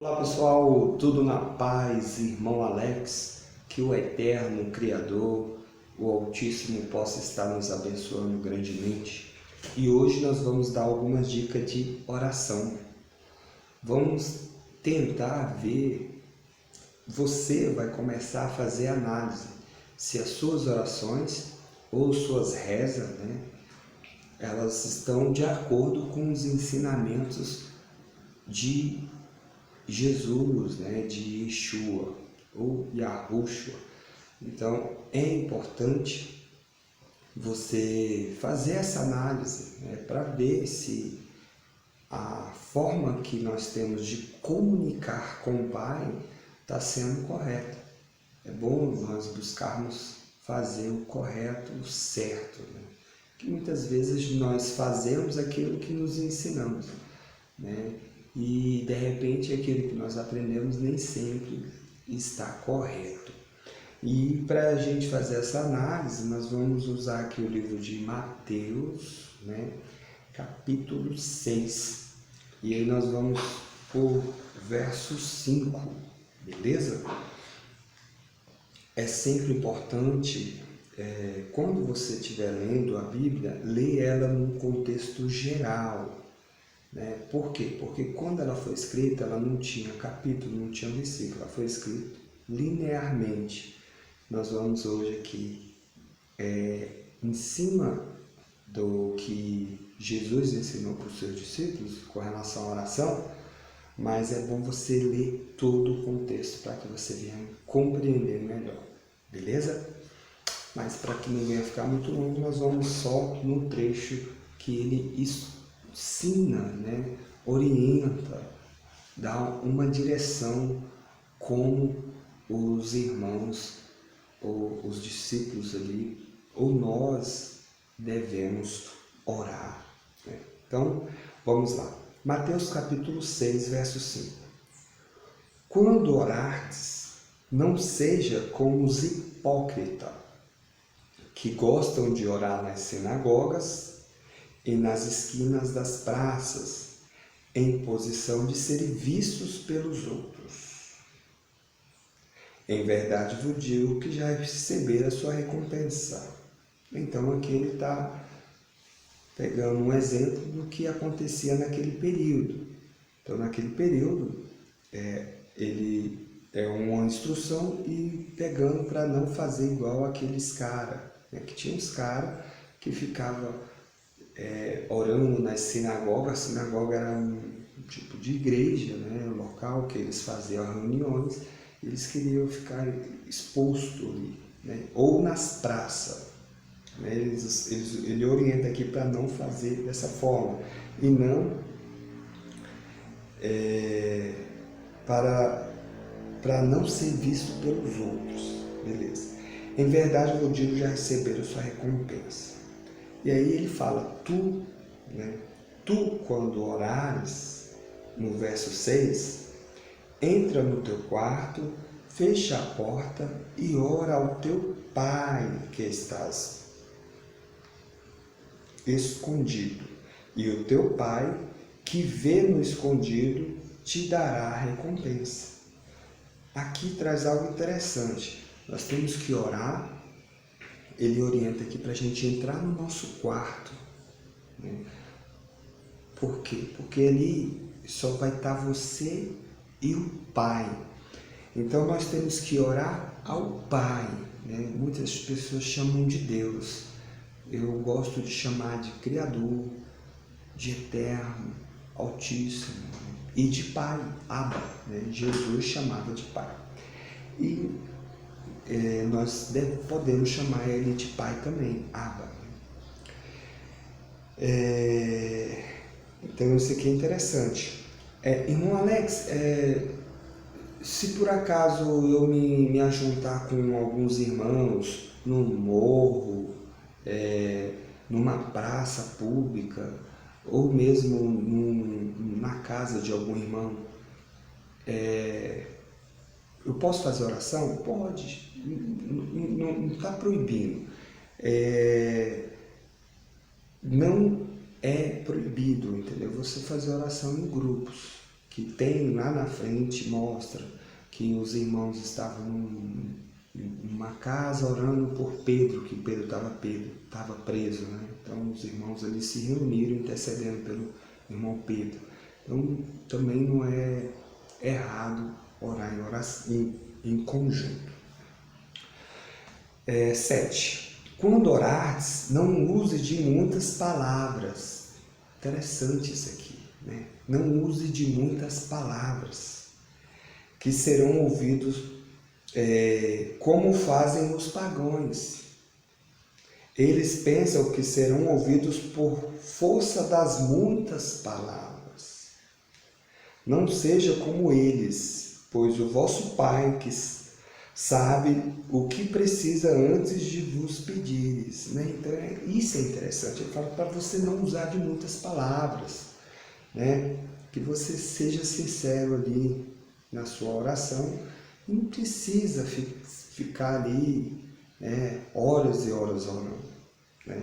Olá pessoal, tudo na paz, irmão Alex, que o Eterno Criador, o Altíssimo possa estar nos abençoando grandemente. E hoje nós vamos dar algumas dicas de oração. Vamos tentar ver, você vai começar a fazer análise, se as suas orações ou suas rezas, elas estão de acordo com os ensinamentos de Jesus, de Yeshua ou Yahushua. Então é importante você fazer essa análise, para ver se a forma que nós temos de comunicar com o Pai está sendo correta. É bom nós buscarmos fazer o correto, o certo, que muitas vezes nós fazemos aquilo que nos ensinamos, e de repente aquilo que nós aprendemos nem sempre está correto. E para a gente fazer essa análise, nós vamos usar aqui o livro de Mateus, capítulo 6. E aí nós vamos por verso 5, beleza? É sempre importante, quando você estiver lendo a Bíblia, ler ela num contexto geral. Por quê? Porque quando ela foi escrita, ela não tinha capítulo, não tinha versículo, ela foi escrita linearmente. Nós vamos hoje aqui, em cima do que Jesus ensinou para os seus discípulos com relação à oração, mas é bom você ler todo o contexto para que você venha compreender melhor, beleza? Mas para que não venha ficar muito longo, nós vamos só no trecho que ele ensina, orienta, dá uma direção como os irmãos ou os discípulos ali, ou nós devemos orar. Então, vamos lá. Mateus capítulo 6, verso 5. Quando orardes, não seja como os hipócritas, que gostam de orar nas sinagogas e nas esquinas das praças, em posição de serem vistos pelos outros. Em verdade vos digo que já receberam a sua recompensa. Então aqui ele está pegando um exemplo do que acontecia naquele período. Então naquele período, ele é uma instrução e pegando para não fazer igual aqueles caras, que tinha uns caras que ficavam orando nas sinagogas. A sinagoga era um tipo de igreja, um local que eles faziam reuniões. Eles queriam ficar expostos ali, ou nas praças. Ele orienta aqui para não fazer dessa forma e não para não ser visto pelos outros, beleza? Em verdade, eu digo, já receberam sua recompensa. E aí ele fala, tu quando orares, no verso 6, entra no teu quarto, fecha a porta e ora ao teu Pai que estás escondido. E o teu Pai que vê no escondido te dará a recompensa. Aqui traz algo interessante. Nós temos que orar. Ele orienta aqui para a gente entrar no nosso quarto. Por quê? Porque ali só vai estar você e o Pai. Então nós temos que orar ao Pai. Muitas pessoas chamam de Deus. Eu gosto de chamar de Criador, de Eterno, Altíssimo e de Pai, Abba. Jesus chamava de Pai. E nós podemos chamar ele de Pai também, Abba. Então isso aqui é interessante. Irmão Alex, se por acaso eu me ajuntar com alguns irmãos num morro, numa praça pública, ou mesmo na casa de algum irmão, eu posso fazer oração? Pode, não está proibindo. Não é proibido, entendeu? Você fazer oração em grupos, que tem lá na frente mostra que os irmãos estavam numa casa orando por Pedro, que Pedro estava preso, né? Então os irmãos ali se reuniram intercedendo pelo irmão Pedro. Então também não é errado orar em conjunto. 7. Quando orares, não use de muitas palavras. Interessante isso aqui, né? Não use de muitas palavras, que serão ouvidos como fazem os pagãos. Eles pensam que serão ouvidos por força das muitas palavras. Não seja como eles, pois o vosso Pai que sabe o que precisa antes de vos pedires, né? Então isso é interessante. Eu falo para você não usar de muitas palavras, né? Que você seja sincero ali na sua oração. Não precisa ficar ali, né, horas e horas orando, né?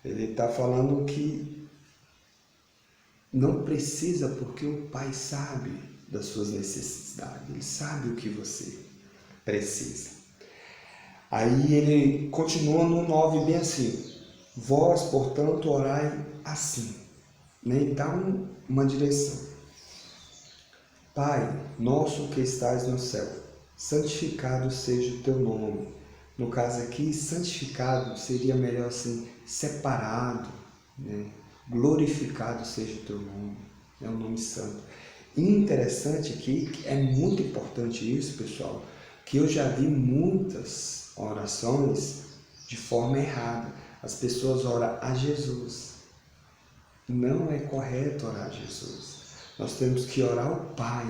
Ele está falando que não precisa, porque o Pai sabe das suas necessidades. Ele sabe o que você precisa. Aí ele continua no 9 bem assim: vós, portanto, orai assim, né? E dá uma direção. Pai nosso que estás no céu, santificado seja o teu nome. No caso aqui, santificado seria melhor assim, separado, né? Glorificado seja o teu nome, é o nome santo. E interessante aqui, é muito importante isso, pessoal, que eu já vi muitas orações de forma errada. As pessoas oram a Jesus. Não é correto orar a Jesus. Nós temos que orar ao Pai.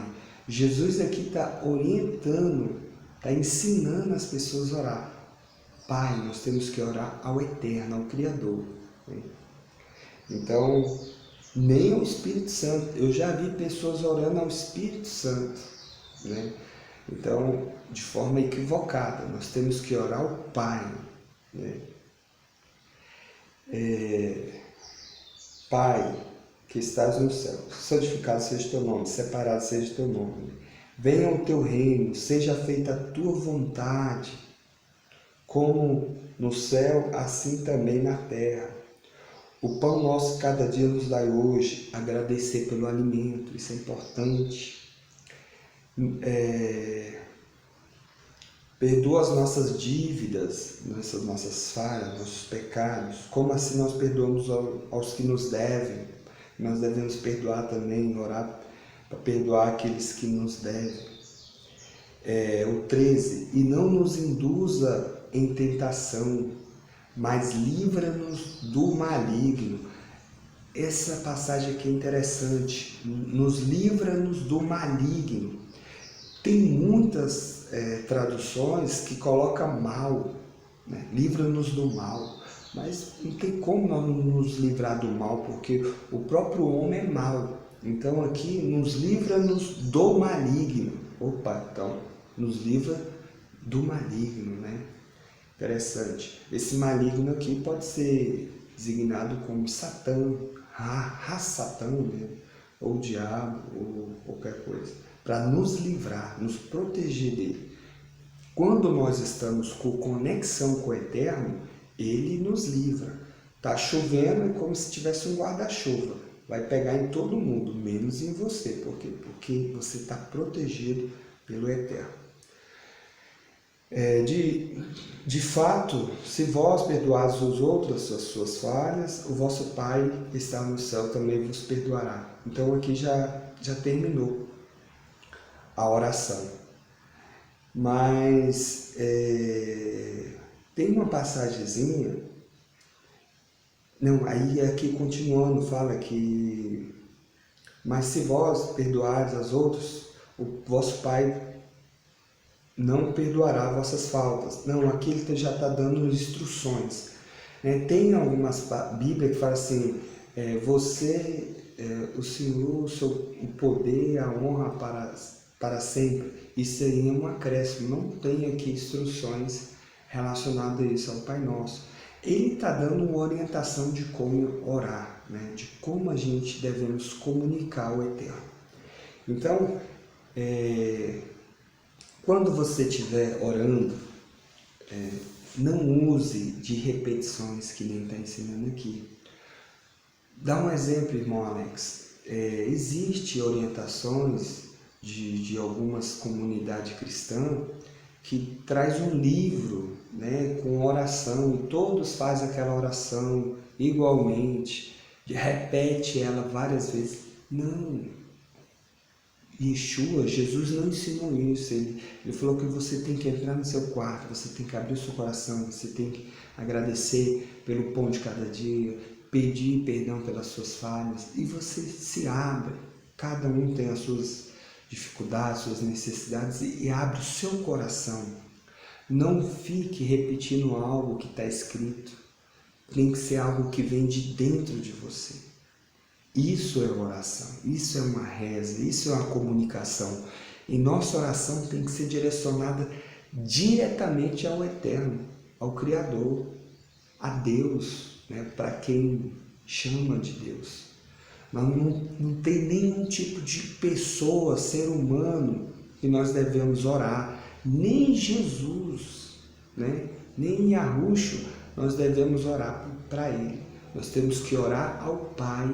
Jesus aqui está orientando, está ensinando as pessoas a orar. Pai, nós temos que orar ao Eterno, ao Criador, né? Então, nem ao Espírito Santo. Eu já vi pessoas orando ao Espírito Santo, né? Então, de forma equivocada, nós temos que orar ao Pai, né? Pai, que estás no céu, santificado seja o teu nome, separado seja o teu nome. Venha o teu reino, seja feita a tua vontade, como no céu, assim também na terra. O pão nosso cada dia nos dai hoje, agradecer pelo alimento, isso é importante. Perdoa as nossas dívidas, nossas falhas, nossos pecados, como assim nós perdoamos aos que nos devem. Nós devemos perdoar também, orar para perdoar aqueles que nos devem. O 13, e não nos induza em tentação, mas livra-nos do maligno. Essa passagem aqui é interessante, nos livra-nos do maligno. Tem muitas traduções que colocam mal, né? Livra-nos do mal, mas não tem como nós nos livrar do mal, porque o próprio homem é mau. Então aqui, nos livra-nos do maligno. Opa, então, nos livra do maligno, né? Interessante. Esse maligno aqui pode ser designado como Satã, Satã, né? Ou o diabo, ou qualquer coisa, para nos livrar, nos proteger dele. Quando nós estamos com conexão com o Eterno, ele nos livra. Tá chovendo, é como se tivesse um guarda-chuva. Vai pegar em todo mundo, menos em você. Por quê? Porque você está protegido pelo Eterno. De fato, se vós perdoares os outros as suas falhas, o vosso Pai que está no céu também vos perdoará. Então aqui já terminou a oração. Mas tem uma passagemzinha, não, aí aqui continuando fala que, mas se vós perdoares aos outros, o vosso Pai não perdoará vossas faltas. Não, aqui ele já está dando instruções, né? Tem algumas Bíblias que falam assim, o Senhor, o poder, a honra para sempre. Isso aí é um acréscimo, não tem aqui instruções relacionadas a isso, ao Pai Nosso. Ele está dando uma orientação de como orar, né? De como a gente devemos comunicar ao Eterno. Então, quando você estiver orando, não use de repetições que nem está ensinando aqui. Dá um exemplo, irmão Alex. Existe orientações de algumas comunidades cristãs que traz um livro, né, com oração, e todos fazem aquela oração igualmente, repete ela várias vezes. Não. Yeshua, Jesus não ensinou isso. Ele falou que você tem que entrar no seu quarto, você tem que abrir o seu coração, você tem que agradecer pelo pão de cada dia, pedir perdão pelas suas falhas, e você se abre. Cada um tem as suas dificuldades, suas necessidades, e abre o seu coração. Não fique repetindo algo que está escrito. Tem que ser algo que vem de dentro de você. Isso é oração, isso é uma reza, isso é uma comunicação. E nossa oração tem que ser direcionada diretamente ao Eterno, ao Criador, a Deus, né? Para quem chama de Deus. Mas não tem nenhum tipo de pessoa, ser humano, que nós devemos orar. Nem Jesus, né? Nem Yahushua nós devemos orar para Ele. Nós temos que orar ao Pai.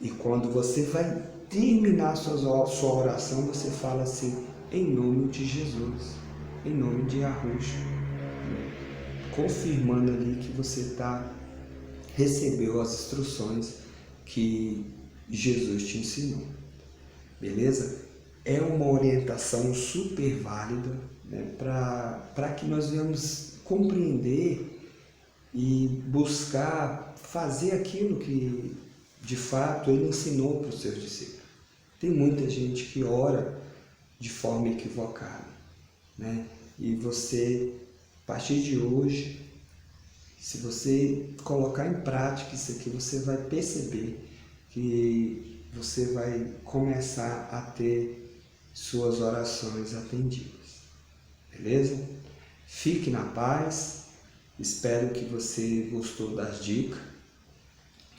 E quando você vai terminar a sua oração, você fala assim, em nome de Jesus, em nome de Yahushua, confirmando ali que você recebeu as instruções que Jesus te ensinou. Beleza? É uma orientação super válida, né, para que nós venhamos compreender e buscar fazer aquilo que de fato ele ensinou para os seus discípulos. Tem muita gente que ora de forma equivocada, né? E você, a partir de hoje, se você colocar em prática isso aqui, você vai perceber que você vai começar a ter suas orações atendidas. Beleza? Fique na paz. Espero que você gostou das dicas.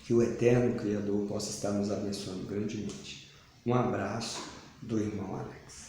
Que o Eterno Criador possa estar nos abençoando grandemente. Um abraço do irmão Alex.